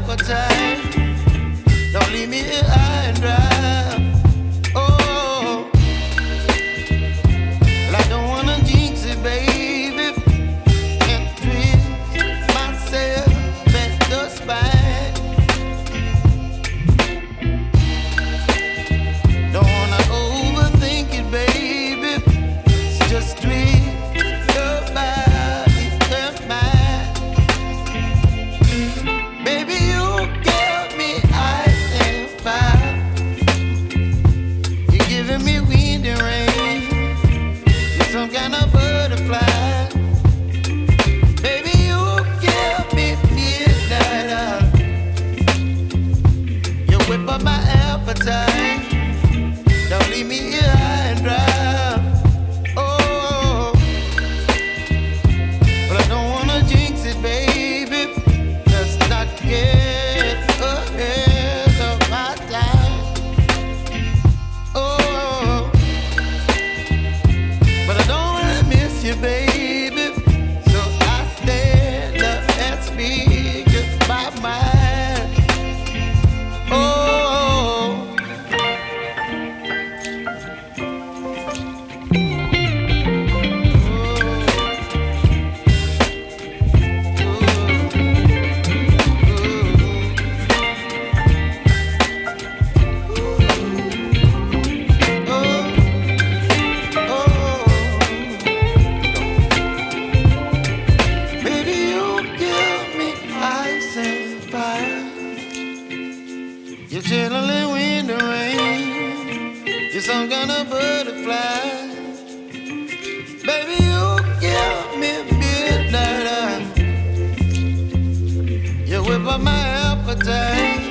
appetite. Don't leave me here high and dry. Oh, well, I don't wanna jinx it, baby, and twist myself at the spine. Don't wanna overthink it, baby. It's just twist your body and mine. Baby, you give me ice and fire. You're giving me wind and rain. You're some kind of butterfly. Baby, you give me midnight. You whip up my appetite. Don't leave me here high and dry. Oh, but I don't wanna jinx it, baby. Let's not get ahead of my time. Oh, but I don't wanna miss you, baby. So I stand up and speak my mind. Oh. Baby, you give me ice and fire. You're chilling wind and rain. You're some kind of butterfly. Baby, you give me midnight. You whip up my appetite.